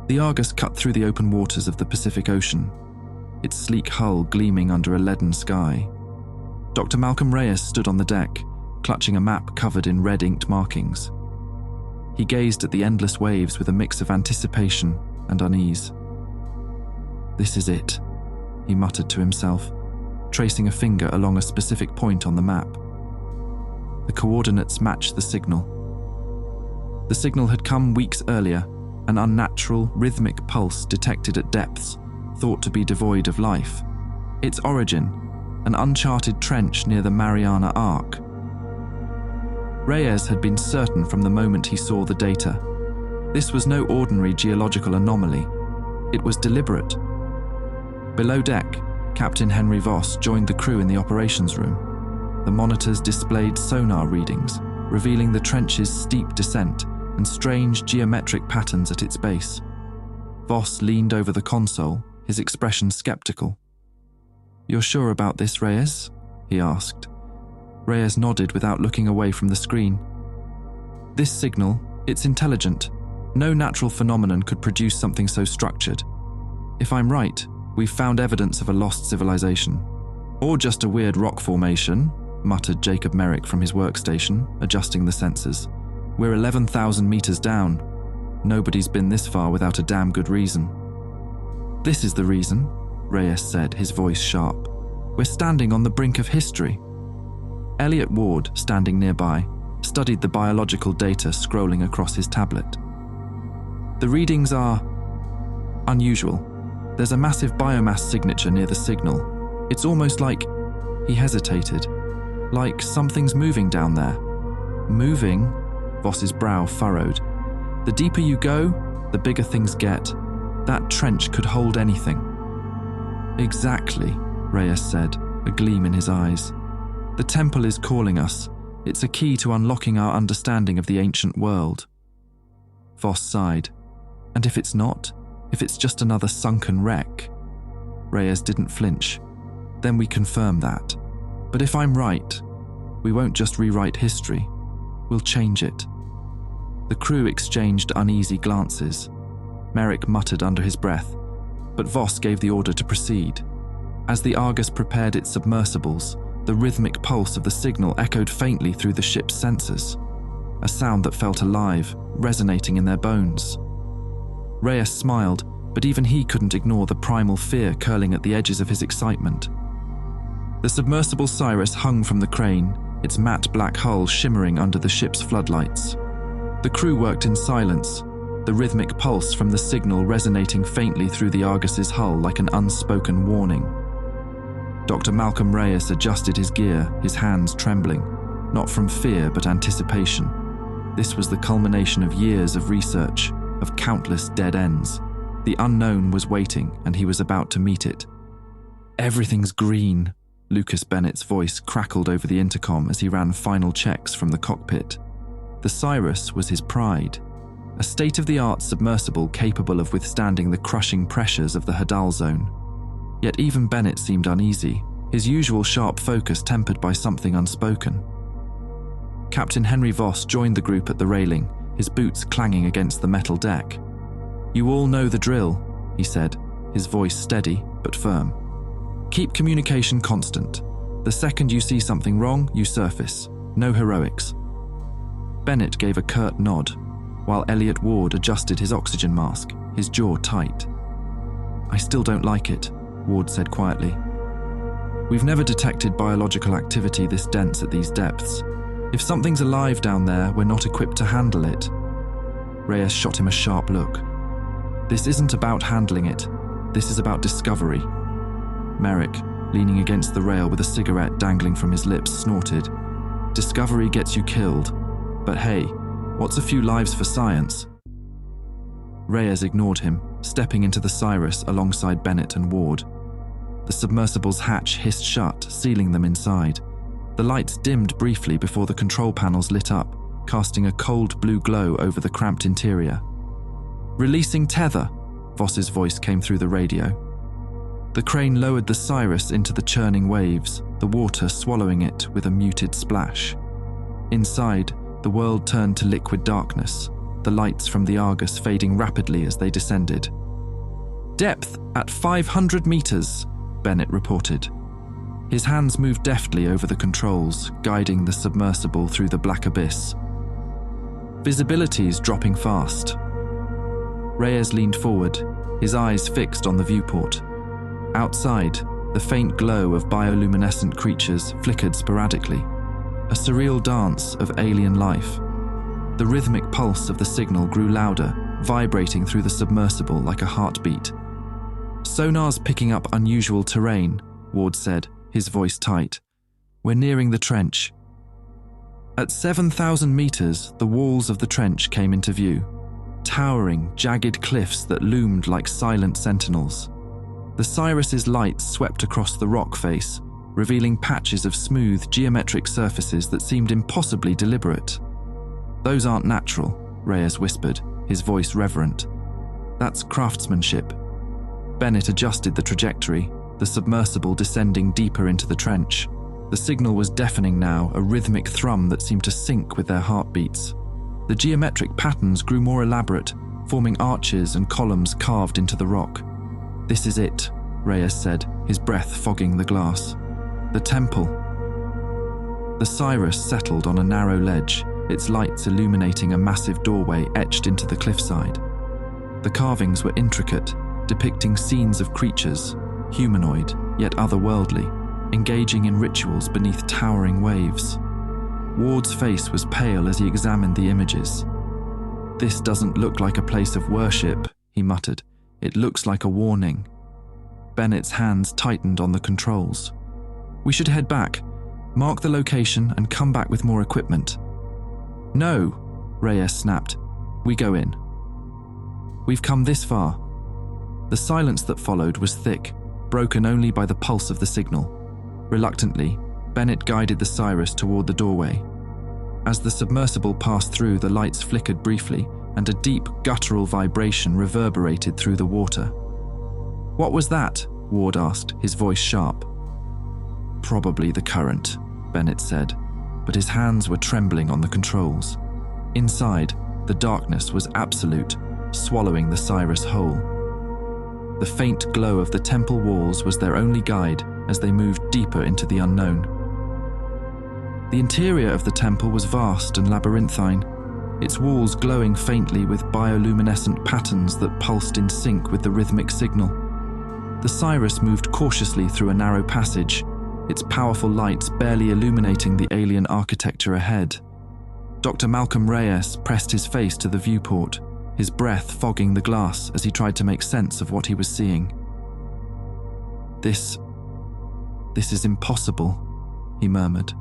The Argus cut through the open waters of the Pacific Ocean, its sleek hull gleaming under a leaden sky. Dr. Malcolm Reyes stood on the deck, clutching a map covered in red-inked markings. He gazed at the endless waves with a mix of anticipation and unease. "This is it," he muttered to himself, tracing a finger along a specific point on the map. The coordinates matched the signal. The signal had come weeks earlier, an unnatural, rhythmic pulse detected at depths thought to be devoid of life. Its origin, an uncharted trench near the Mariana Arc. Reyes had been certain from the moment he saw the data. This was no ordinary geological anomaly. It was deliberate. Below deck, Captain Henry Voss joined the crew in the operations room. The monitors displayed sonar readings, revealing the trench's steep descent and strange geometric patterns at its base. Voss leaned over the console, his expression skeptical. "You're sure about this, Reyes?" he asked. Reyes nodded without looking away from the screen. "This signal, it's intelligent. No natural phenomenon could produce something so structured. If I'm right, we've found evidence of a lost civilization. Or just a weird rock formation," muttered Jacob Merrick from his workstation, adjusting the sensors. "We're 11,000 meters down. Nobody's been this far without a damn good reason." "This is the reason," Reyes said, his voice sharp. "We're standing on the brink of history." Elliot Ward, standing nearby, studied the biological data scrolling across his tablet. "The readings are unusual. There's a massive biomass signature near the signal. It's almost like..." He hesitated. "Like something's moving down there." "Moving?" Voss's brow furrowed. "The deeper you go, the bigger things get. That trench could hold anything." "Exactly," Reyes said, a gleam in his eyes. "The temple is calling us. It's a key to unlocking our understanding of the ancient world." Voss sighed. "And if it's not? If it's just another sunken wreck?" Reyes didn't flinch. "Then we confirm that. But if I'm right, we won't just rewrite history. We'll change it." The crew exchanged uneasy glances. Merrick muttered under his breath, but Voss gave the order to proceed. As the Argus prepared its submersibles, the rhythmic pulse of the signal echoed faintly through the ship's sensors, a sound that felt alive, resonating in their bones. Reyes smiled, but even he couldn't ignore the primal fear curling at the edges of his excitement. The submersible Cyrus hung from the crane, its matte black hull shimmering under the ship's floodlights. The crew worked in silence, the rhythmic pulse from the signal resonating faintly through the Argus's hull like an unspoken warning. Dr. Malcolm Reyes adjusted his gear, his hands trembling, not from fear but anticipation. This was the culmination of years of research, of countless dead ends. The unknown was waiting, and he was about to meet it. "Everything's green," Lucas Bennett's voice crackled over the intercom as he ran final checks from the cockpit. The Cyrus was his pride, a state-of-the-art submersible capable of withstanding the crushing pressures of the Hadal zone. Yet even Bennett seemed uneasy, his usual sharp focus tempered by something unspoken. Captain Henry Voss joined the group at the railing, his boots clanging against the metal deck. "You all know the drill," he said, his voice steady but firm. "Keep communication constant. The second you see something wrong, you surface. No heroics." Bennett gave a curt nod, while Elliot Ward adjusted his oxygen mask, his jaw tight. "I still don't like it," Ward said quietly. "We've never detected biological activity this dense at these depths. If something's alive down there, we're not equipped to handle it." Reyes shot him a sharp look. "This isn't about handling it. This is about discovery." Merrick, leaning against the rail with a cigarette dangling from his lips, snorted. "Discovery gets you killed. But hey, what's a few lives for science?" Reyes ignored him, stepping into the Cyrus alongside Bennett and Ward. The submersible's hatch hissed shut, sealing them inside. The lights dimmed briefly before the control panels lit up, casting a cold blue glow over the cramped interior. "Releasing tether," Voss's voice came through the radio. The crane lowered the Cyrus into the churning waves, the water swallowing it with a muted splash. Inside, the world turned to liquid darkness, the lights from the Argus fading rapidly as they descended. "Depth at 500 meters, Bennett reported. His hands moved deftly over the controls, guiding the submersible through the black abyss. "Visibility's dropping fast." Reyes leaned forward, his eyes fixed on the viewport. Outside, the faint glow of bioluminescent creatures flickered sporadically, a surreal dance of alien life. The rhythmic pulse of the signal grew louder, vibrating through the submersible like a heartbeat. "Sonar's picking up unusual terrain," Ward said, his voice tight. "We're nearing the trench." At 7,000 meters, the walls of the trench came into view, towering, jagged cliffs that loomed like silent sentinels. The Cyrus's lights swept across the rock face, revealing patches of smooth, geometric surfaces that seemed impossibly deliberate. "Those aren't natural," Reyes whispered, his voice reverent. "That's craftsmanship." Bennett adjusted the trajectory, the submersible descending deeper into the trench. The signal was deafening now, a rhythmic thrum that seemed to sync with their heartbeats. The geometric patterns grew more elaborate, forming arches and columns carved into the rock. "This is it," Reyes said, his breath fogging the glass. "The temple." The Cyrus settled on a narrow ledge, its lights illuminating a massive doorway etched into the cliffside. The carvings were intricate, depicting scenes of creatures, humanoid yet otherworldly, engaging in rituals beneath towering waves. Ward's face was pale as he examined the images. "This doesn't look like a place of worship," he muttered. "It looks like a warning." Bennett's hands tightened on the controls. "We should head back, mark the location and come back with more equipment." "No," Reyes snapped. "We go in. We've come this far." The silence that followed was thick, broken only by the pulse of the signal. Reluctantly, Bennett guided the Cyrus toward the doorway. As the submersible passed through, the lights flickered briefly, and a deep, guttural vibration reverberated through the water. "What was that?" Ward asked, his voice sharp. "Probably the current," Bennett said, but his hands were trembling on the controls. Inside, the darkness was absolute, swallowing the Cyrus whole. The faint glow of the temple walls was their only guide as they moved deeper into the unknown. The interior of the temple was vast and labyrinthine, its walls glowing faintly with bioluminescent patterns that pulsed in sync with the rhythmic signal. The Cyrus moved cautiously through a narrow passage, its powerful lights barely illuminating the alien architecture ahead. Dr. Malcolm Reyes pressed his face to the viewport, his breath fogging the glass as he tried to make sense of what he was seeing. This is impossible," he murmured.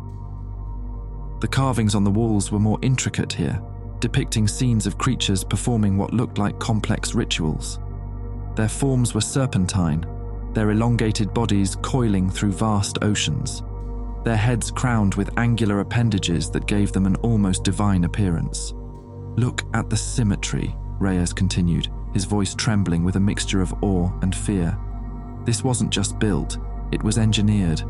The carvings on the walls were more intricate here, depicting scenes of creatures performing what looked like complex rituals. Their forms were serpentine, their elongated bodies coiling through vast oceans, their heads crowned with angular appendages that gave them an almost divine appearance. "Look at the symmetry," Reyes continued, his voice trembling with a mixture of awe and fear. "This wasn't just built, it was engineered.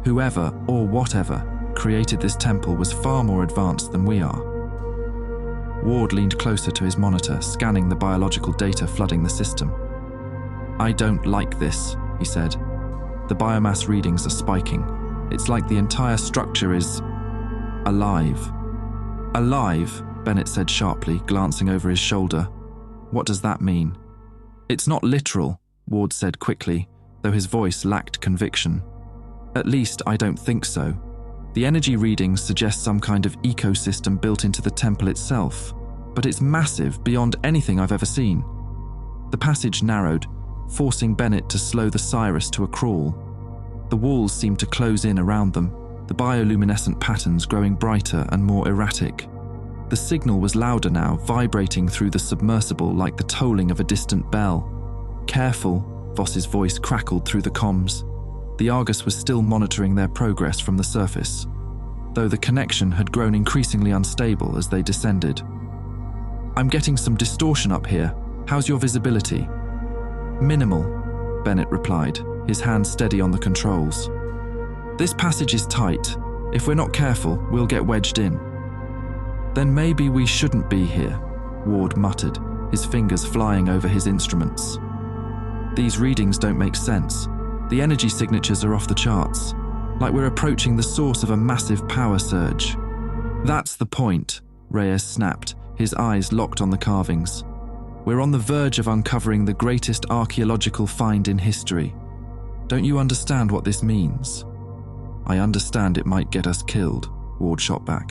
Whoever, or whatever, created this temple was far more advanced than we are." Ward leaned closer to his monitor, scanning the biological data flooding the system. "I don't like this," he said. "The biomass readings are spiking. It's like the entire structure is alive." "Alive?" Bennett said sharply, glancing over his shoulder. "What does that mean?" "It's not literal," Ward said quickly, though his voice lacked conviction. "At least, I don't think so. The energy readings suggest some kind of ecosystem built into the temple itself, but it's massive beyond anything I've ever seen." The passage narrowed, forcing Bennett to slow the Cyrus to a crawl. The walls seemed to close in around them, the bioluminescent patterns growing brighter and more erratic. The signal was louder now, vibrating through the submersible like the tolling of a distant bell. "Careful," Voss's voice crackled through the comms. The Argus was still monitoring their progress from the surface, though the connection had grown increasingly unstable as they descended. "I'm getting some distortion up here. How's your visibility?" "Minimal," Bennett replied, his hand steady on the controls. "This passage is tight. If we're not careful, we'll get wedged in." "Then maybe we shouldn't be here," Ward muttered, his fingers flying over his instruments. These readings don't make sense. The energy signatures are off the charts, like we're approaching the source of a massive power surge. That's the point, Reyes snapped, his eyes locked on the carvings. We're on the verge of uncovering the greatest archaeological find in history. Don't you understand what this means? I understand it might get us killed, Ward shot back.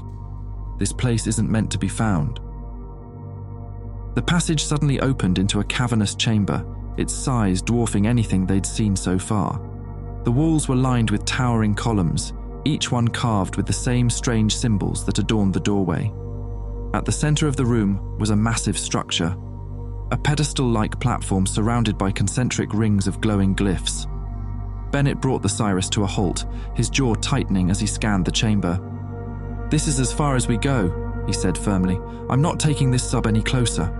This place isn't meant to be found. The passage suddenly opened into a cavernous chamber, its size dwarfing anything they'd seen so far. The walls were lined with towering columns, each one carved with the same strange symbols that adorned the doorway. At the center of the room was a massive structure, a pedestal-like platform surrounded by concentric rings of glowing glyphs. Bennett brought the Cyrus to a halt, his jaw tightening as he scanned the chamber. "This is as far as we go," he said firmly. "I'm not taking this sub any closer."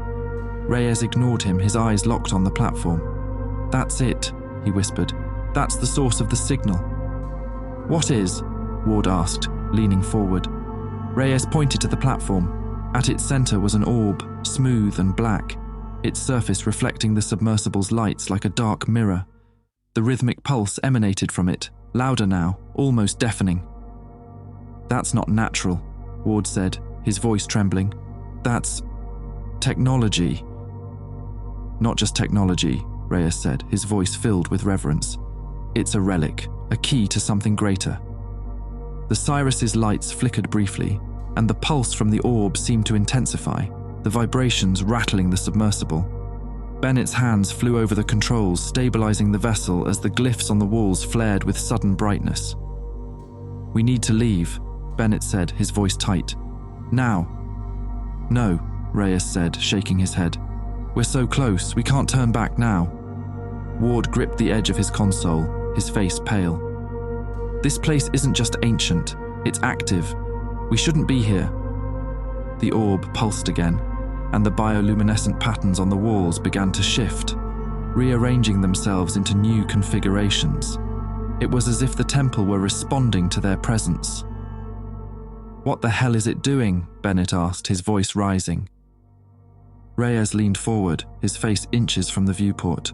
Reyes ignored him, his eyes locked on the platform. "That's it," he whispered. "That's the source of the signal." "What is?" Ward asked, leaning forward. Reyes pointed to the platform. At its center was an orb, smooth and black, its surface reflecting the submersible's lights like a dark mirror. The rhythmic pulse emanated from it, louder now, almost deafening. "That's not natural," Ward said, his voice trembling. "That's technology." "Not just technology," Reyes said, his voice filled with reverence. "It's a relic, a key to something greater." The Cyrus's lights flickered briefly, and the pulse from the orb seemed to intensify, the vibrations rattling the submersible. Bennett's hands flew over the controls, stabilizing the vessel as the glyphs on the walls flared with sudden brightness. "We need to leave," Bennett said, his voice tight. "Now." "No," Reyes said, shaking his head. "We're so close, we can't turn back now." Ward gripped the edge of his console, his face pale. "This place isn't just ancient, it's active. We shouldn't be here." The orb pulsed again, and the bioluminescent patterns on the walls began to shift, rearranging themselves into new configurations. It was as if the temple were responding to their presence. "What the hell is it doing?" Bennett asked, his voice rising. Reyes leaned forward, his face inches from the viewport.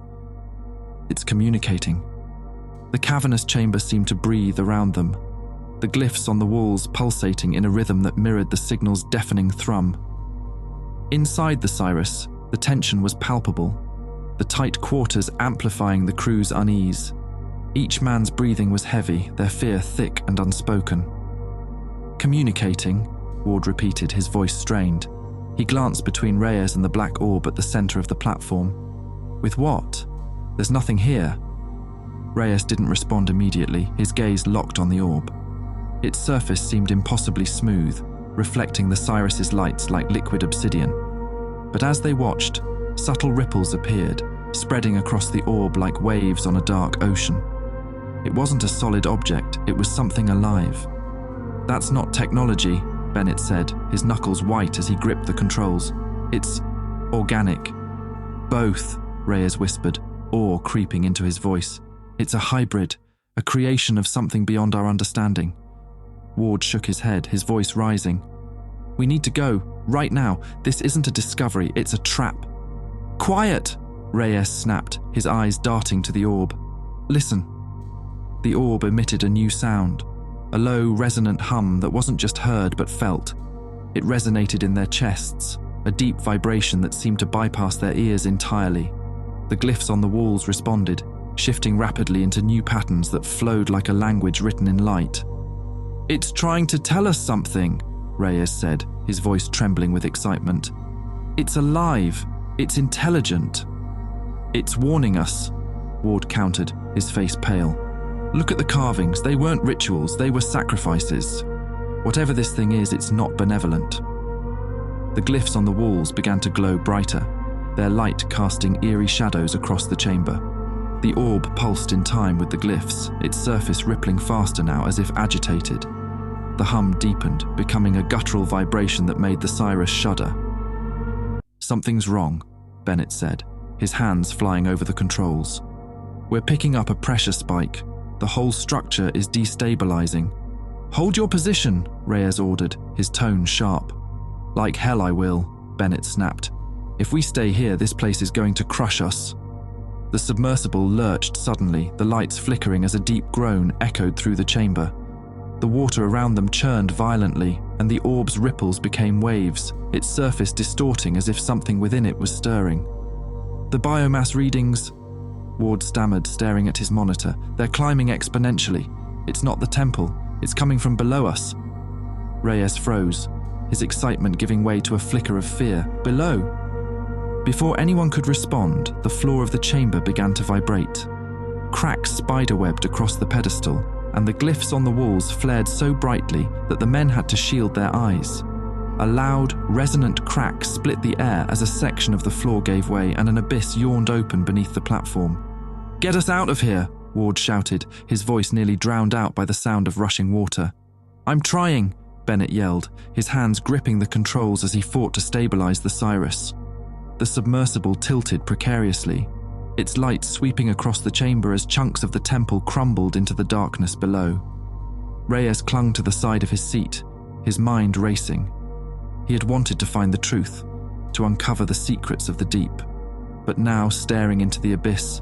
"It's communicating." The cavernous chamber seemed to breathe around them, the glyphs on the walls pulsating in a rhythm that mirrored the signal's deafening thrum. Inside the Cyrus, the tension was palpable, the tight quarters amplifying the crew's unease. Each man's breathing was heavy, their fear thick and unspoken. "Communicating," Ward repeated, his voice strained. He glanced between Reyes and the black orb at the center of the platform. "With what? There's nothing here." Reyes didn't respond immediately, his gaze locked on the orb. Its surface seemed impossibly smooth, reflecting the Cyrus's lights like liquid obsidian. But as they watched, subtle ripples appeared, spreading across the orb like waves on a dark ocean. It wasn't a solid object, it was something alive. "That's not technology," Bennett said, his knuckles white as he gripped the controls. "It's organic." "Both," Reyes whispered, awe creeping into his voice. "It's a hybrid, a creation of something beyond our understanding." Ward shook his head, his voice rising. "We need to go, right now. This isn't a discovery, it's a trap." "Quiet!" Reyes snapped, his eyes darting to the orb. "Listen." The orb emitted a new sound, a low, resonant hum that wasn't just heard but felt. It resonated in their chests, a deep vibration that seemed to bypass their ears entirely. The glyphs on the walls responded, shifting rapidly into new patterns that flowed like a language written in light. "It's trying to tell us something," Reyes said, his voice trembling with excitement. "It's alive. It's intelligent." "It's warning us," Ward countered, his face pale. "Look at the carvings. They weren't rituals, they were sacrifices. Whatever this thing is, it's not benevolent." The glyphs on the walls began to glow brighter, their light casting eerie shadows across the chamber. The orb pulsed in time with the glyphs, its surface rippling faster now as if agitated. The hum deepened, becoming a guttural vibration that made the Cyrus shudder. "Something's wrong," Bennett said, his hands flying over the controls. "We're picking up a pressure spike. The whole structure is destabilizing." "Hold your position," Reyes ordered, his tone sharp. "Like hell I will," Bennett snapped. "If we stay here, this place is going to crush us." The submersible lurched suddenly, the lights flickering as a deep groan echoed through the chamber. The water around them churned violently, and the orb's ripples became waves, its surface distorting as if something within it was stirring. "The biomass readings," Ward stammered, staring at his monitor. "They're climbing exponentially. It's not the temple. It's coming from below us." Reyes froze, his excitement giving way to a flicker of fear. Below! Before anyone could respond, the floor of the chamber began to vibrate. Cracks spiderwebbed across the pedestal, and the glyphs on the walls flared so brightly that the men had to shield their eyes. A loud, resonant crack split the air as a section of the floor gave way and an abyss yawned open beneath the platform. "Get us out of here!" Ward shouted, his voice nearly drowned out by the sound of rushing water. "I'm trying!" Bennett yelled, his hands gripping the controls as he fought to stabilize the Cyrus. The submersible tilted precariously, its light sweeping across the chamber as chunks of the temple crumbled into the darkness below. Reyes clung to the side of his seat, his mind racing. He had wanted to find the truth, to uncover the secrets of the deep. But now, staring into the abyss,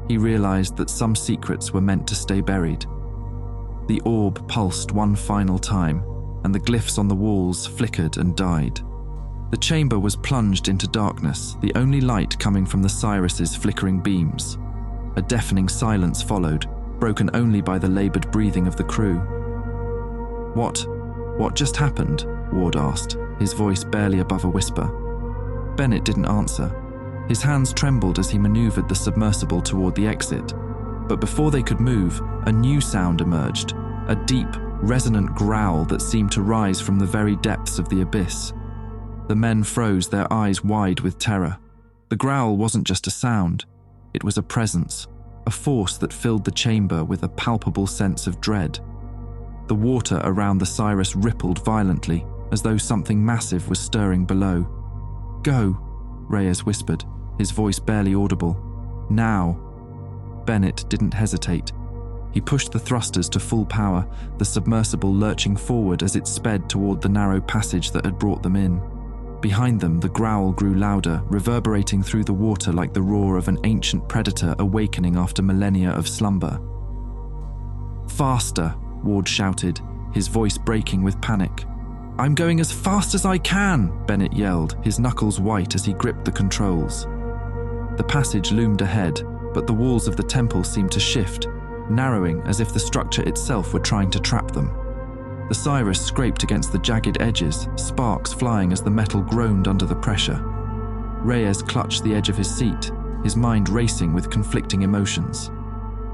he realized that some secrets were meant to stay buried. The orb pulsed one final time, and the glyphs on the walls flickered and died. The chamber was plunged into darkness, the only light coming from the Cyrus's flickering beams. A deafening silence followed, broken only by the labored breathing of the crew. What just happened?" Ward asked, his voice barely above a whisper. Bennett didn't answer. His hands trembled as he maneuvered the submersible toward the exit. But before they could move, a new sound emerged, a deep, resonant growl that seemed to rise from the very depths of the abyss. The men froze, their eyes wide with terror. The growl wasn't just a sound. It was a presence, a force that filled the chamber with a palpable sense of dread. The water around the Cyrus rippled violently, as though something massive was stirring below. "Go," Reyes whispered, his voice barely audible. "Now." Bennett didn't hesitate. He pushed the thrusters to full power, the submersible lurching forward as it sped toward the narrow passage that had brought them in. Behind them, the growl grew louder, reverberating through the water like the roar of an ancient predator awakening after millennia of slumber. "Faster," Ward shouted, his voice breaking with panic. "I'm going as fast as I can," Bennett yelled, his knuckles white as he gripped the controls. The passage loomed ahead, but the walls of the temple seemed to shift, narrowing as if the structure itself were trying to trap them. The Cyrus scraped against the jagged edges, sparks flying as the metal groaned under the pressure. Reyes clutched the edge of his seat, his mind racing with conflicting emotions.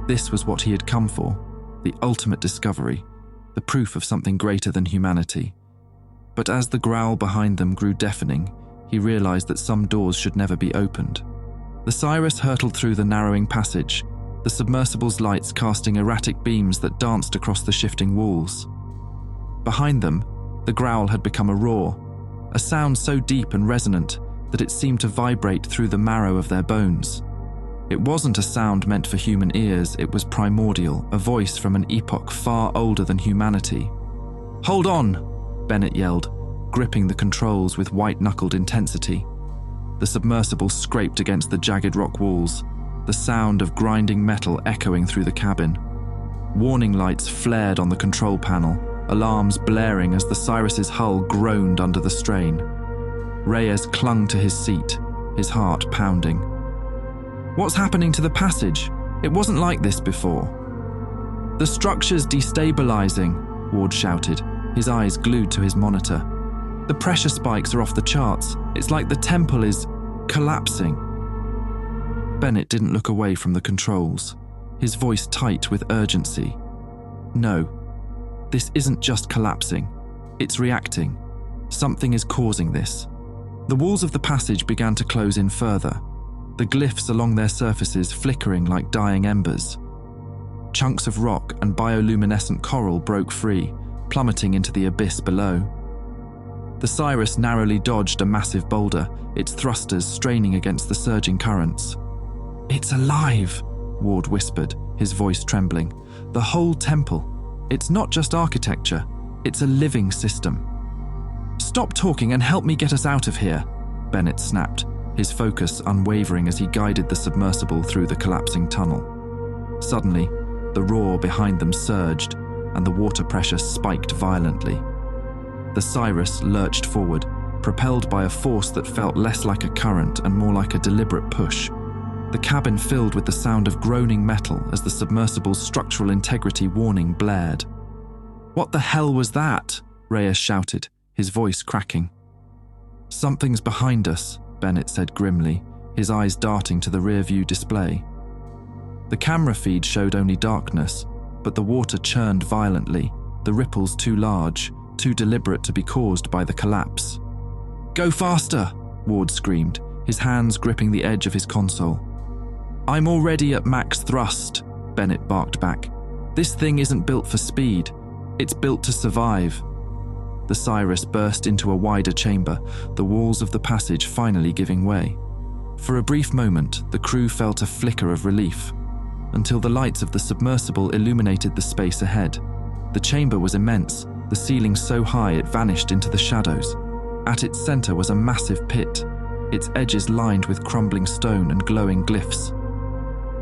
This was what he had come for, the ultimate discovery, the proof of something greater than humanity. But as the growl behind them grew deafening, he realized that some doors should never be opened. The Cyrus hurtled through the narrowing passage, the submersible's lights casting erratic beams that danced across the shifting walls. Behind them, the growl had become a roar, a sound so deep and resonant that it seemed to vibrate through the marrow of their bones. It wasn't a sound meant for human ears, it was primordial, a voice from an epoch far older than humanity. "Hold on!" Bennett yelled, gripping the controls with white-knuckled intensity. The submersible scraped against the jagged rock walls, the sound of grinding metal echoing through the cabin. Warning lights flared on the control panel, alarms blaring as the Cyrus's hull groaned under the strain. Reyes clung to his seat, his heart pounding. "What's happening to the passage? It wasn't like this before." "The structure's destabilizing," Ward shouted, his eyes glued to his monitor. "The pressure spikes are off the charts. It's like the temple is collapsing." Bennett didn't look away from the controls, his voice tight with urgency. "No. This isn't just collapsing, it's reacting. Something is causing this." The walls of the passage began to close in further, the glyphs along their surfaces flickering like dying embers. Chunks of rock and bioluminescent coral broke free, plummeting into the abyss below. The Cyrus narrowly dodged a massive boulder, its thrusters straining against the surging currents. "It's alive," Ward whispered, his voice trembling. "The whole temple. It's not just architecture, it's a living system." "Stop talking and help me get us out of here," Bennett snapped, his focus unwavering as he guided the submersible through the collapsing tunnel. Suddenly, the roar behind them surged, and the water pressure spiked violently. The Cyrus lurched forward, propelled by a force that felt less like a current and more like a deliberate push. The cabin filled with the sound of groaning metal as the submersible's structural integrity warning blared. "What the hell was that?" Reyes shouted, his voice cracking. "Something's behind us," Bennett said grimly, his eyes darting to the rear-view display. The camera feed showed only darkness, but the water churned violently, the ripples too large, too deliberate to be caused by the collapse. "Go faster!" Ward screamed, his hands gripping the edge of his console. "I'm already at max thrust," Bennett barked back. "This thing isn't built for speed. It's built to survive." The Cyrus burst into a wider chamber, the walls of the passage finally giving way. For a brief moment, the crew felt a flicker of relief, until the lights of the submersible illuminated the space ahead. The chamber was immense, the ceiling so high it vanished into the shadows. At its center was a massive pit, its edges lined with crumbling stone and glowing glyphs.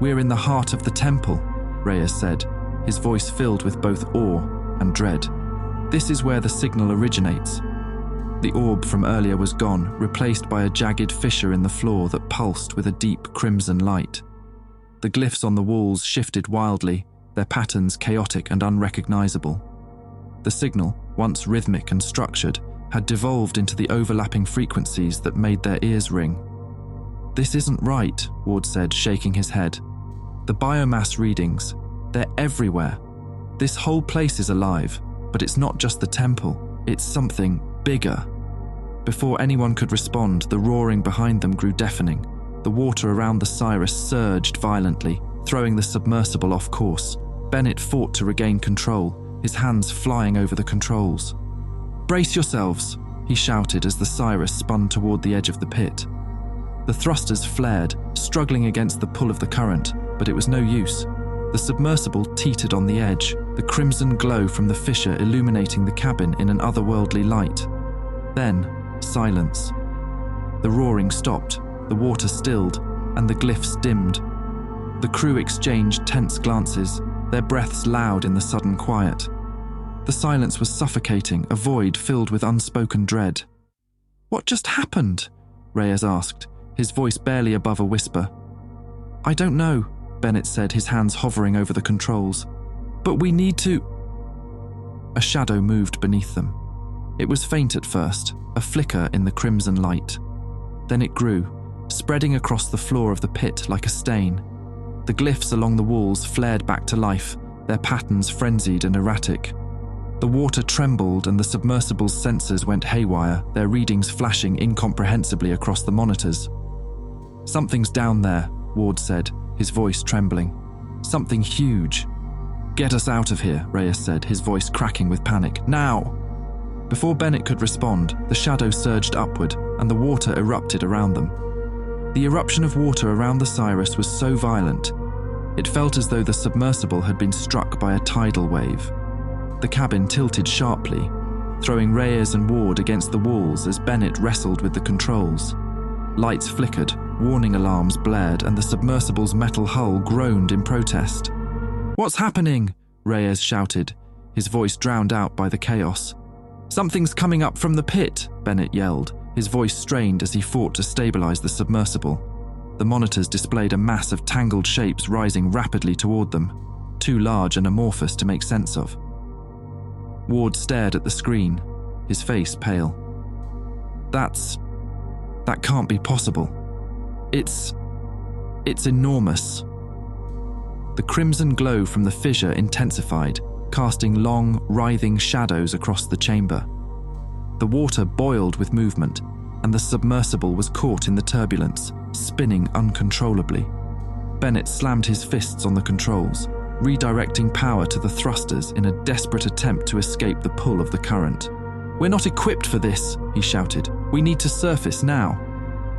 "We're in the heart of the temple," Reyes said, his voice filled with both awe and dread. "This is where the signal originates." The orb from earlier was gone, replaced by a jagged fissure in the floor that pulsed with a deep crimson light. The glyphs on the walls shifted wildly, their patterns chaotic and unrecognizable. The signal, once rhythmic and structured, had devolved into the overlapping frequencies that made their ears ring. "This isn't right," Ward said, shaking his head. "The biomass readings, they're everywhere. This whole place is alive, but it's not just the temple, it's something bigger." Before anyone could respond, the roaring behind them grew deafening. The water around the Cyrus surged violently, throwing the submersible off course. Bennett fought to regain control, his hands flying over the controls. "Brace yourselves," he shouted as the Cyrus spun toward the edge of the pit. The thrusters flared, struggling against the pull of the current, but it was no use. The submersible teetered on the edge, the crimson glow from the fissure illuminating the cabin in an otherworldly light. Then, silence. The roaring stopped, the water stilled, and the glyphs dimmed. The crew exchanged tense glances, their breaths loud in the sudden quiet. The silence was suffocating, a void filled with unspoken dread. "What just happened?" Reyes asked, his voice barely above a whisper. "I don't know," Bennett said, his hands hovering over the controls. "But we need to—" A shadow moved beneath them. It was faint at first, a flicker in the crimson light. Then it grew, spreading across the floor of the pit like a stain. The glyphs along the walls flared back to life, their patterns frenzied and erratic. The water trembled and the submersible's sensors went haywire, their readings flashing incomprehensibly across the monitors. "Something's down there," Ward said, his voice trembling. "Something huge." "Get us out of here," Reyes said, his voice cracking with panic. "Now!" Before Bennett could respond, the shadow surged upward and the water erupted around them. The eruption of water around the Cyrus was so violent, it felt as though the submersible had been struck by a tidal wave. The cabin tilted sharply, throwing Reyes and Ward against the walls as Bennett wrestled with the controls. Lights flickered, warning alarms blared, and the submersible's metal hull groaned in protest. "What's happening?" Reyes shouted, his voice drowned out by the chaos. "Something's coming up from the pit," Bennett yelled, his voice strained as he fought to stabilize the submersible. The monitors displayed a mass of tangled shapes rising rapidly toward them, too large and amorphous to make sense of. Ward stared at the screen, his face pale. That can't be possible. It's enormous." The crimson glow from the fissure intensified, casting long, writhing shadows across the chamber. The water boiled with movement, and the submersible was caught in the turbulence, spinning uncontrollably. Bennett slammed his fists on the controls, redirecting power to the thrusters in a desperate attempt to escape the pull of the current. "We're not equipped for this," he shouted. "We need to surface now."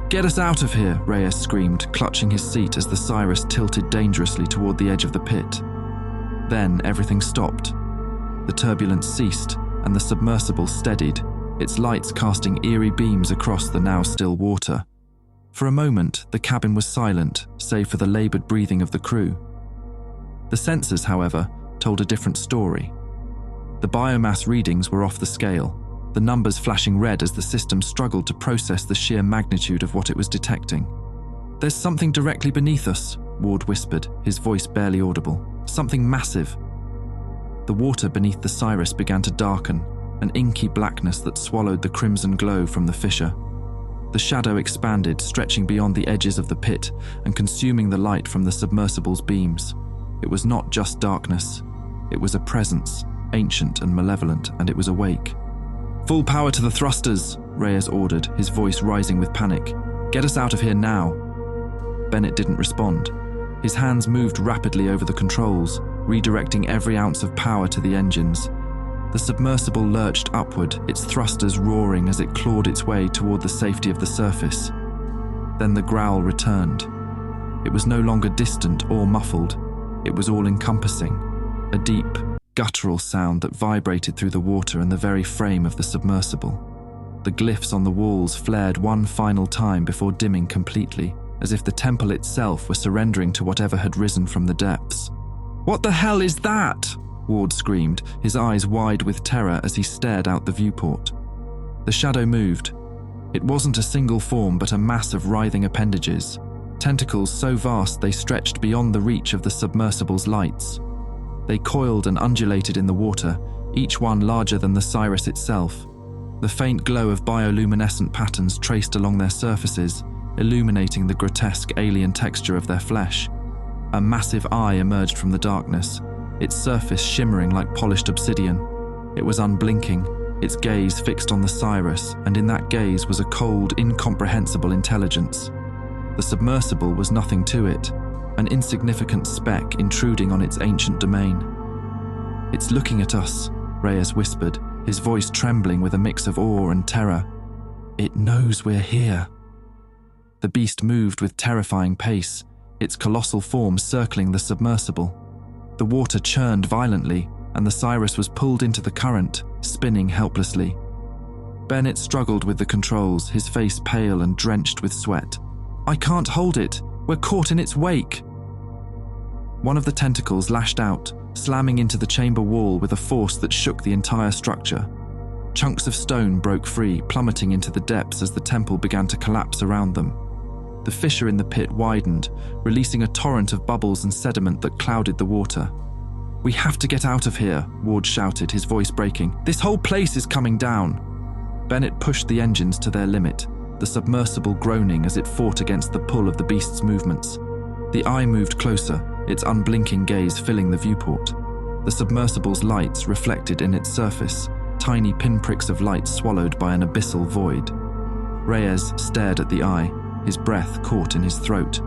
"Get us out of here," Reyes screamed, clutching his seat as the Cyrus tilted dangerously toward the edge of the pit. Then everything stopped. The turbulence ceased, and the submersible steadied, its lights casting eerie beams across the now still water. For a moment, the cabin was silent, save for the labored breathing of the crew. The sensors, however, told a different story. The biomass readings were off the scale, the numbers flashing red as the system struggled to process the sheer magnitude of what it was detecting. "There's something directly beneath us," Ward whispered, his voice barely audible. "Something massive." The water beneath the Siris began to darken, an inky blackness that swallowed the crimson glow from the fissure. The shadow expanded, stretching beyond the edges of the pit and consuming the light from the submersible's beams. It was not just darkness. It was a presence, ancient and malevolent, and it was awake. "Full power to the thrusters," Reyes ordered, his voice rising with panic. "Get us out of here now." Bennett didn't respond. His hands moved rapidly over the controls, redirecting every ounce of power to the engines. The submersible lurched upward, its thrusters roaring as it clawed its way toward the safety of the surface. Then the growl returned. It was no longer distant or muffled. It was all-encompassing, a deep, guttural sound that vibrated through the water and the very frame of the submersible. The glyphs on the walls flared one final time before dimming completely, as if the temple itself were surrendering to whatever had risen from the depths. "What the hell is that?" Ward screamed, his eyes wide with terror as he stared out the viewport. The shadow moved. It wasn't a single form, but a mass of writhing appendages, tentacles so vast they stretched beyond the reach of the submersible's lights. They coiled and undulated in the water, each one larger than the Siris itself. The faint glow of bioluminescent patterns traced along their surfaces, illuminating the grotesque alien texture of their flesh. A massive eye emerged from the darkness, its surface shimmering like polished obsidian. It was unblinking, its gaze fixed on the Siris, and in that gaze was a cold, incomprehensible intelligence. The submersible was nothing to it, an insignificant speck intruding on its ancient domain. "It's looking at us," Reyes whispered, his voice trembling with a mix of awe and terror. "It knows we're here." The beast moved with terrifying pace, its colossal form circling the submersible. The water churned violently, and the Siris was pulled into the current, spinning helplessly. Bennett struggled with the controls, his face pale and drenched with sweat. "I can't hold it. We're caught in its wake." One of the tentacles lashed out, slamming into the chamber wall with a force that shook the entire structure. Chunks of stone broke free, plummeting into the depths as the temple began to collapse around them. The fissure in the pit widened, releasing a torrent of bubbles and sediment that clouded the water. "We have to get out of here," Ward shouted, his voice breaking. "This whole place is coming down." Bennett pushed the engines to their limit, the submersible groaning as it fought against the pull of the beast's movements. The eye moved closer, its unblinking gaze filling the viewport. The submersible's lights reflected in its surface, tiny pinpricks of light swallowed by an abyssal void. Reyes stared at the eye, his breath caught in his throat.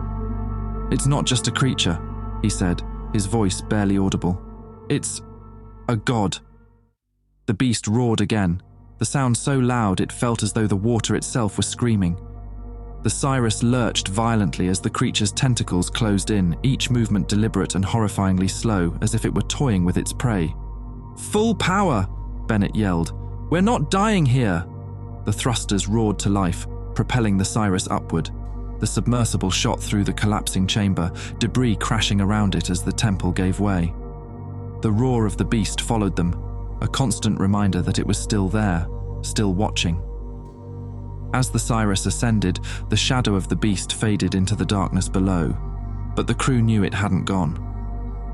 "It's not just a creature," he said, his voice barely audible. "It's a god." The beast roared again, the sound so loud it felt as though the water itself was screaming. The Siris lurched violently as the creature's tentacles closed in, each movement deliberate and horrifyingly slow, as if it were toying with its prey. "Full power!" Bennett yelled. "We're not dying here!" The thrusters roared to life, propelling the Siris upward. The submersible shot through the collapsing chamber, debris crashing around it as the temple gave way. The roar of the beast followed them, a constant reminder that it was still there, still watching. As the Siris ascended, the shadow of the beast faded into the darkness below, but the crew knew it hadn't gone.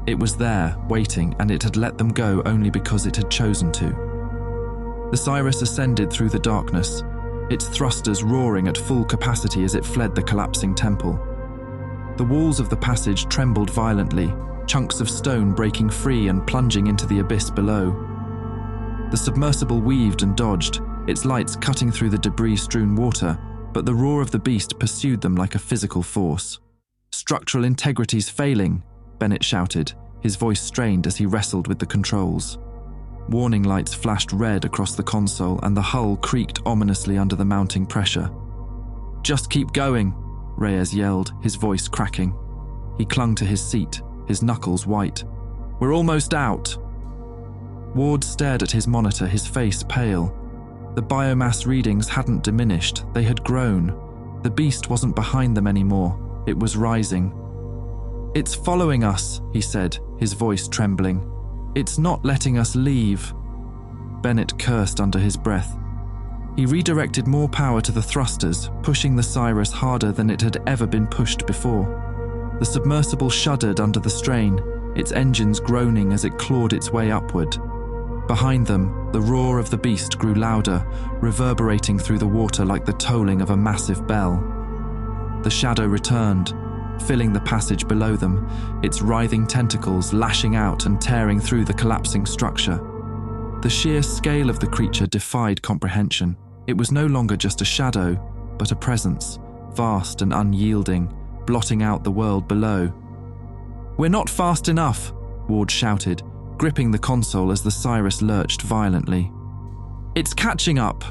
It was there, waiting, and it had let them go only because it had chosen to. The Siris ascended through the darkness, its thrusters roaring at full capacity as it fled the collapsing temple. The walls of the passage trembled violently, chunks of stone breaking free and plunging into the abyss below. The submersible weaved and dodged, its lights cutting through the debris-strewn water, but the roar of the beast pursued them like a physical force. "Structural integrity's failing," Bennett shouted, his voice strained as he wrestled with the controls. Warning lights flashed red across the console and the hull creaked ominously under the mounting pressure. "Just keep going," Reyes yelled, his voice cracking. He clung to his seat, his knuckles white. "We're almost out." Ward stared at his monitor, his face pale. The biomass readings hadn't diminished, they had grown. The beast wasn't behind them anymore, it was rising. "It's following us," he said, his voice trembling. "It's not letting us leave." Bennett cursed under his breath. He redirected more power to the thrusters, pushing the Cyrus harder than it had ever been pushed before. The submersible shuddered under the strain, its engines groaning as it clawed its way upward. Behind them, the roar of the beast grew louder, reverberating through the water like the tolling of a massive bell. The shadow returned, filling the passage below them, its writhing tentacles lashing out and tearing through the collapsing structure. The sheer scale of the creature defied comprehension. It was no longer just a shadow, but a presence, vast and unyielding, blotting out the world below. "We're not fast enough," Ward shouted, gripping the console as the Cyrus lurched violently. "It's catching up!"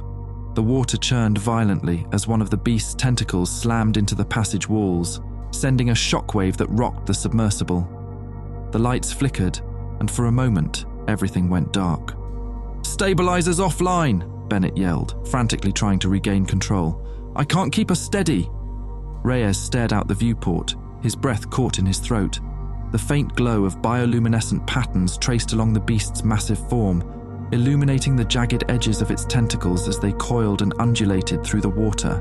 The water churned violently as one of the beast's tentacles slammed into the passage walls, sending a shockwave that rocked the submersible. The lights flickered, and for a moment, everything went dark. "Stabilizers offline!" Bennett yelled, frantically trying to regain control. "I can't keep us steady!" Reyes stared out the viewport, his breath caught in his throat. The faint glow of bioluminescent patterns traced along the beast's massive form, illuminating the jagged edges of its tentacles as they coiled and undulated through the water.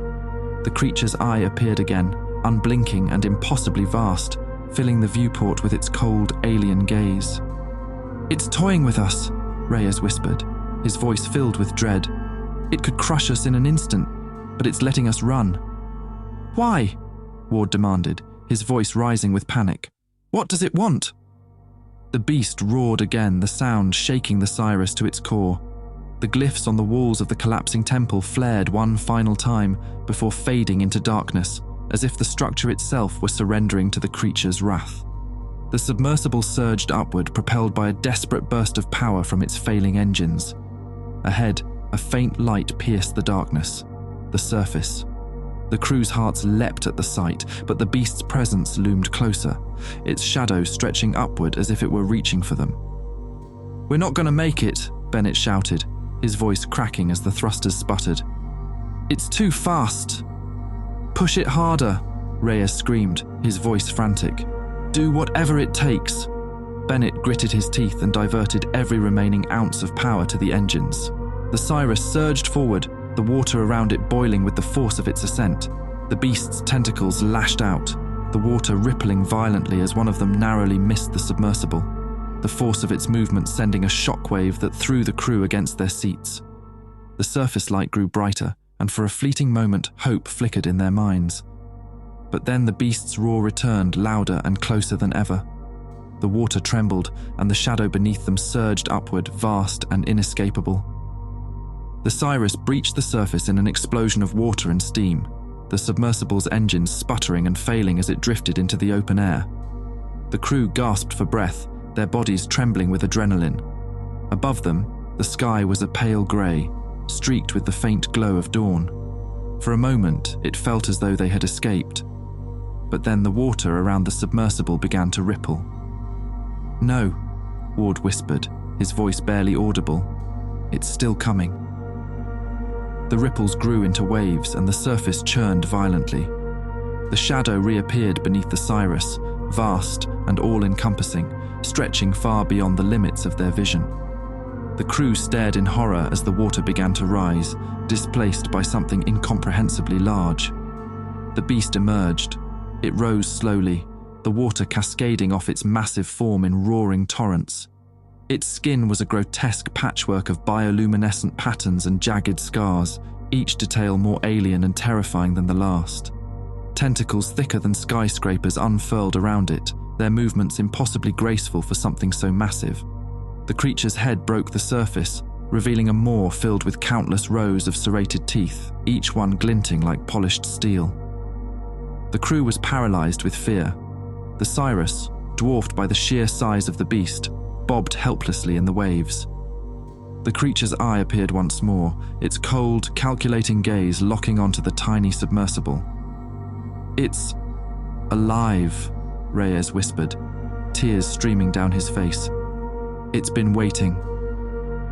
The creature's eye appeared again, unblinking and impossibly vast, filling the viewport with its cold, alien gaze. "It's toying with us," Reyes whispered, his voice filled with dread. "It could crush us in an instant, but it's letting us run." "Why?" Ward demanded, his voice rising with panic. "What does it want?" The beast roared again, the sound shaking the Cyrus to its core. The glyphs on the walls of the collapsing temple flared one final time before fading into darkness, as if the structure itself were surrendering to the creature's wrath. The submersible surged upward, propelled by a desperate burst of power from its failing engines. Ahead, a faint light pierced the darkness. The surface. The crew's hearts leapt at the sight, but the beast's presence loomed closer, its shadow stretching upward as if it were reaching for them. "We're not going to make it," Bennett shouted, his voice cracking as the thrusters sputtered. "It's too fast." "Push it harder," Reyes screamed, his voice frantic. "Do whatever it takes." Bennett gritted his teeth and diverted every remaining ounce of power to the engines. The Cyrus surged forward, the water around it boiling with the force of its ascent. The beast's tentacles lashed out, the water rippling violently as one of them narrowly missed the submersible, the force of its movement sending a shockwave that threw the crew against their seats. The surface light grew brighter, and for a fleeting moment, hope flickered in their minds. But then the beast's roar returned, louder and closer than ever. The water trembled, and the shadow beneath them surged upward, vast and inescapable. The Cyrus breached the surface in an explosion of water and steam, the submersible's engines sputtering and failing as it drifted into the open air. The crew gasped for breath, their bodies trembling with adrenaline. Above them, the sky was a pale grey, streaked with the faint glow of dawn. For a moment, it felt as though they had escaped. But then the water around the submersible began to ripple. "No," Ward whispered, his voice barely audible. "It's still coming." The ripples grew into waves and the surface churned violently. The shadow reappeared beneath the Cyrus, vast and all-encompassing, stretching far beyond the limits of their vision. The crew stared in horror as the water began to rise, displaced by something incomprehensibly large. The beast emerged. It rose slowly, the water cascading off its massive form in roaring torrents. Its skin was a grotesque patchwork of bioluminescent patterns and jagged scars, each detail more alien and terrifying than the last. Tentacles thicker than skyscrapers unfurled around it, their movements impossibly graceful for something so massive. The creature's head broke the surface, revealing a maw filled with countless rows of serrated teeth, each one glinting like polished steel. The crew was paralyzed with fear. The Cyrus, dwarfed by the sheer size of the beast, bobbed helplessly in the waves. The creature's eye appeared once more, its cold, calculating gaze locking onto the tiny submersible. "It's alive," Reyes whispered, tears streaming down his face. "It's been waiting."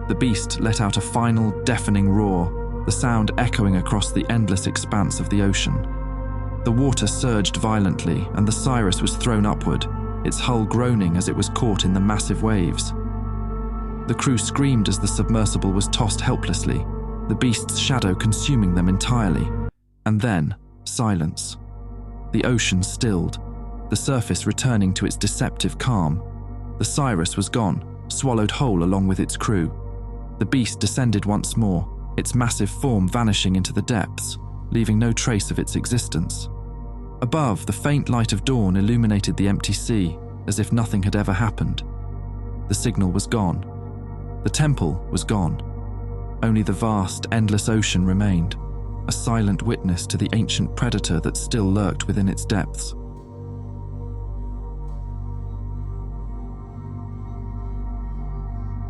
The beast let out a final, deafening roar, the sound echoing across the endless expanse of the ocean. The water surged violently, and the Cyrus was thrown upward, its hull groaning as it was caught in the massive waves. The crew screamed as the submersible was tossed helplessly, the beast's shadow consuming them entirely. And then, silence. The ocean stilled, the surface returning to its deceptive calm. The Cyrus was gone, swallowed whole along with its crew. The beast descended once more, its massive form vanishing into the depths, leaving no trace of its existence. Above, the faint light of dawn illuminated the empty sea, as if nothing had ever happened. The signal was gone. The temple was gone. Only the vast, endless ocean remained, a silent witness to the ancient predator that still lurked within its depths.